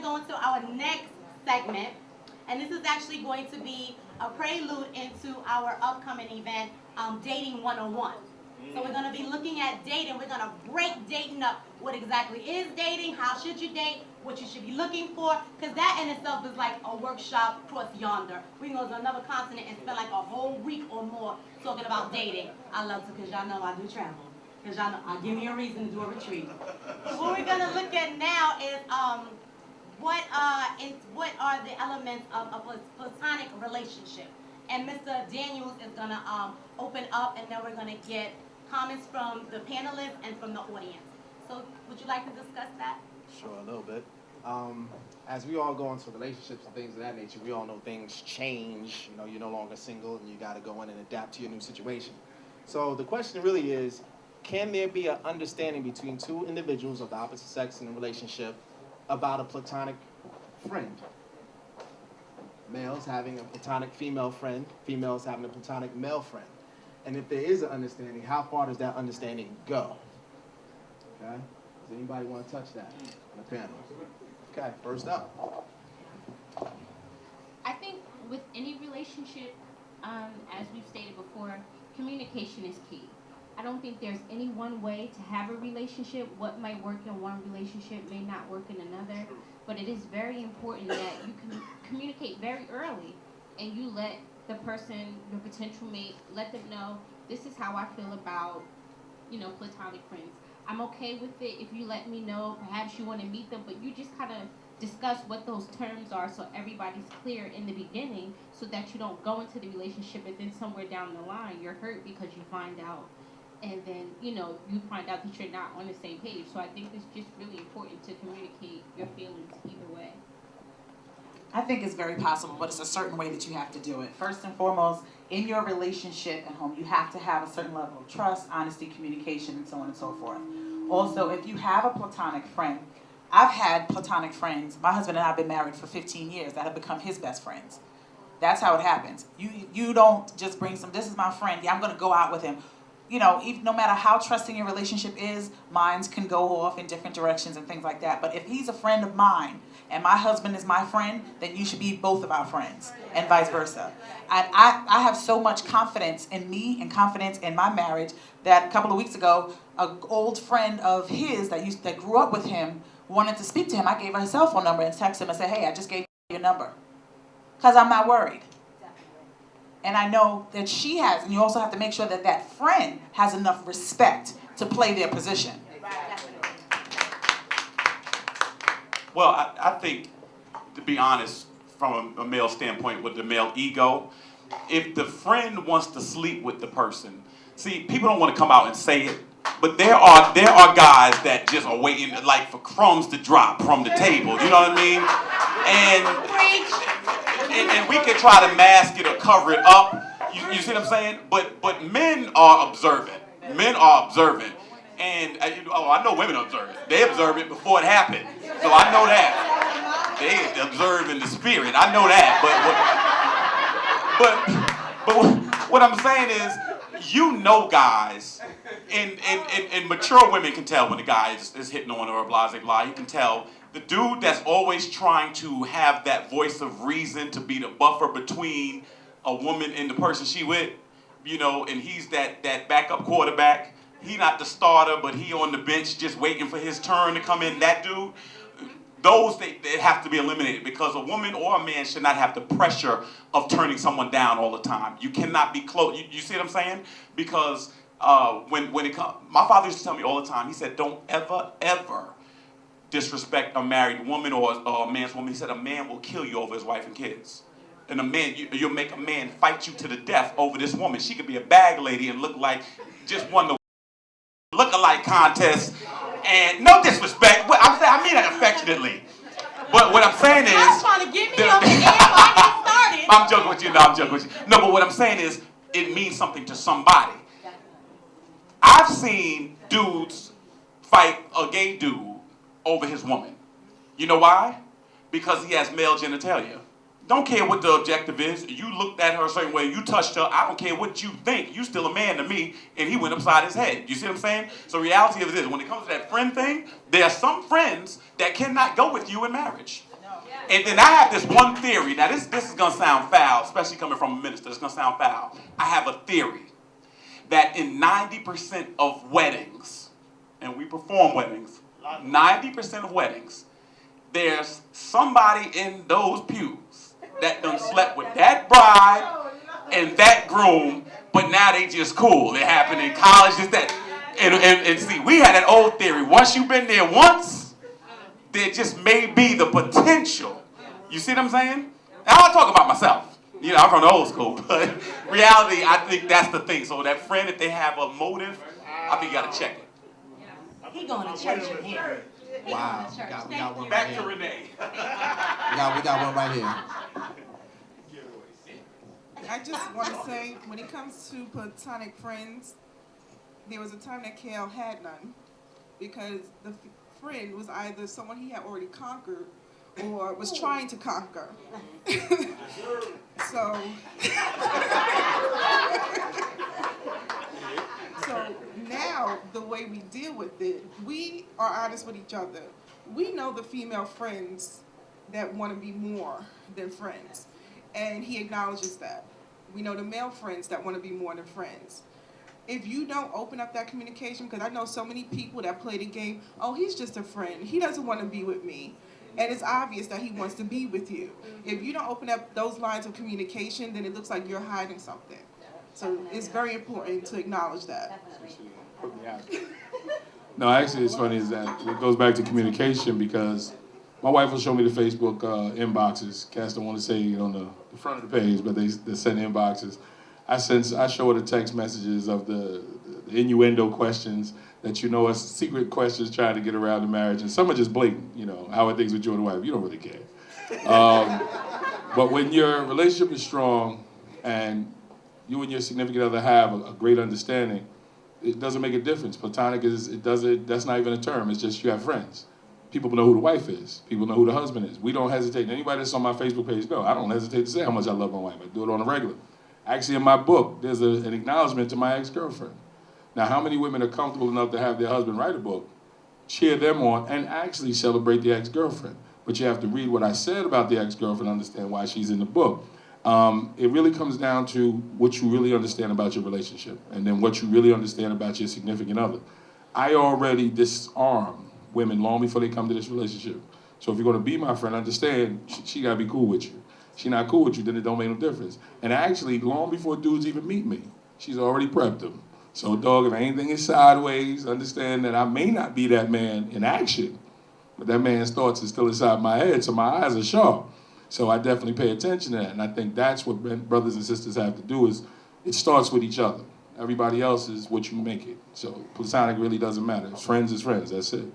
go into our next segment, and this is actually going to be a prelude into our upcoming event, Dating 101. So we're going to be looking at dating. We're going to break dating up. What exactly is dating? How should you date? What you should be looking for? Because that in itself is like a workshop across yonder. We can go to another continent and spend like a whole week or more talking about dating. I love to, because y'all know I do travel. Because y'all know, give me a reason to do a retreat. So what we're going to look at now is what are the elements of a platonic relationship. And Mr. Daniels is going to open up, and then we're going to get comments from the panelists and from the audience. So would you like to discuss that? Sure, a little bit. As we all go into relationships and things of that nature, we all know things change. You know, you're no longer single, and you got to go in and adapt to your new situation. So the question really is, can there be an understanding between two individuals of the opposite sex in a relationship about a platonic friend? Males having a platonic female friend, females having a platonic male friend. And if there is an understanding, how far does that understanding go? Okay? Does anybody want to touch that on the panel? Okay, first up. I think with any relationship, as we've stated before, communication is key. I don't think there's any one way to have a relationship. What might work in one relationship may not work in another. But it is very important that you can communicate very early, and you let the person, your potential mate, let them know, this is how I feel about, platonic friends. I'm okay with it if you let me know. Perhaps you want to meet them, but you just kind of discuss what those terms are so everybody's clear in the beginning, so that you don't go into the relationship and then somewhere down the line you're hurt because you find out, and then you find out that you're not on the same page. So I think it's just really important to communicate your feelings either way. I think it's very possible, but it's a certain way that you have to do it. First and foremost, in your relationship at home, you have to have a certain level of trust, honesty, communication, and so on and so forth. Also, if you have a platonic friend, I've had platonic friends. My husband and I have been married for 15 years that have become his best friends. That's how it happens. You don't just bring this is my friend, yeah, I'm going to go out with him. Even no matter how trusting your relationship is, minds can go off in different directions and things like that. But if he's a friend of mine and my husband is my friend, then you should be both of our friends, and vice versa. And I have so much confidence in me and confidence in my marriage that a couple of weeks ago, an old friend of his that grew up with him wanted to speak to him. I gave her cell phone number and texted him and said, hey, I just gave you your number. Because I'm not worried. And I know that she has, and you also have to make sure that that friend has enough respect to play their position. Well, I think, to be honest, from a male standpoint, with the male ego, if the friend wants to sleep with the person, see, people don't want to come out and say it, but there are guys that just are waiting like for crumbs to drop from the table. You know what I mean? And we can try to mask it or cover it up. You see what I'm saying? But men are observant. Men are observant. And I know women observe it. They observe it before it happened. So I know that. They observe in the spirit. I know that. But what I'm saying is, guys, and mature women can tell when a guy is hitting on her or blah, blah, blah. You can tell. The dude that's always trying to have that voice of reason to be the buffer between a woman and the person she with, and he's that backup quarterback. He not the starter, but he on the bench just waiting for his turn to come in. That dude, those they have to be eliminated, because a woman or a man should not have the pressure of turning someone down all the time. You cannot be close. You see what I'm saying? Because when it comes, my father used to tell me all the time. He said, "Don't ever disrespect a married woman or a man's woman." He said, "A man will kill you over his wife and kids." And a man, you'll make a man fight you to the death over this woman. She could be a bag lady and look like just won the look-alike contest. And no disrespect, but I mean that affectionately. But what I'm saying is, I was trying to get me on the air while I get started. I'm joking with you. No, I'm joking with you. No, but what I'm saying is, it means something to somebody. I've seen dudes fight a gay dude over his woman. You know why? Because he has male genitalia. Don't care what the objective is. You looked at her a certain way, you touched her, I don't care what you think. You still a man to me, and he went upside his head. You see what I'm saying? So reality of it is, when it comes to that friend thing, there are some friends that cannot go with you in marriage. And then I have this one theory. Now this is gonna sound foul, especially coming from a minister. It's gonna sound foul. I have a theory that in 90% of weddings, and we perform weddings, 90% of weddings, there's somebody in those pews that done slept with that bride and that groom, but now they just cool. It happened in college, just that. And see, we had that old theory. Once you've been there once, there just may be the potential. You see what I'm saying? And I'll talk about myself. You know, I'm from the old school, but reality, I think that's the thing. So that friend, if they have a motive, I think you gotta check it. He going to church in here. He Wow, going to church. we got one right Back here. to Renee. We got one right here. I just want to say, when it comes to platonic friends, there was a time that Cal had none, because the friend was either someone he had already conquered or was trying to conquer. So now the way we deal with it, we are honest with each other. We know the female friends that want to be more than friends, and he acknowledges that. We know the male friends that want to be more than friends. If you don't open up that communication, because I know so many people that play the game, oh, he's just a friend. He doesn't want to be with me. And it's obvious that he wants to be with you. If you don't open up those lines of communication, then it looks like you're hiding something. So it's very important to acknowledge that. No, actually, it's funny is that it goes back to communication, because my wife will show me the Facebook inboxes. Cats don't want to say it on the front of the page, but they send inboxes. I show her the text messages of the innuendo questions that you know are secret questions trying to get around the marriage, and some are just blatant. You know, how are things with you and the wife? You don't really care. But when your relationship is strong and you and your significant other have a great understanding, it doesn't make a difference. Platonic that's not even a term. It's just you have friends. People know who the wife is. People know who the husband is. We don't hesitate. Anybody that's on my Facebook page, no, I don't hesitate to say how much I love my wife. I do it on a regular. Actually, in my book, there's an acknowledgement to my ex-girlfriend. Now, how many women are comfortable enough to have their husband write a book, cheer them on, and actually celebrate the ex-girlfriend? But you have to read what I said about the ex-girlfriend and understand why she's in the book. It really comes down to what you really understand about your relationship, and then what you really understand about your significant other. I already disarm women long before they come to this relationship. So if you're going to be my friend, understand she got to be cool with you. She's not cool with you, then it don't make no difference. And actually, long before dudes even meet me, she's already prepped them. So dog, if anything is sideways, understand that I may not be that man in action, but that man's thoughts are still inside my head, so my eyes are sharp. So I definitely pay attention to that. And I think that's what brothers and sisters have to do, is it starts with each other. Everybody else is what you make it. So platonic really doesn't matter. Friends is friends, that's it.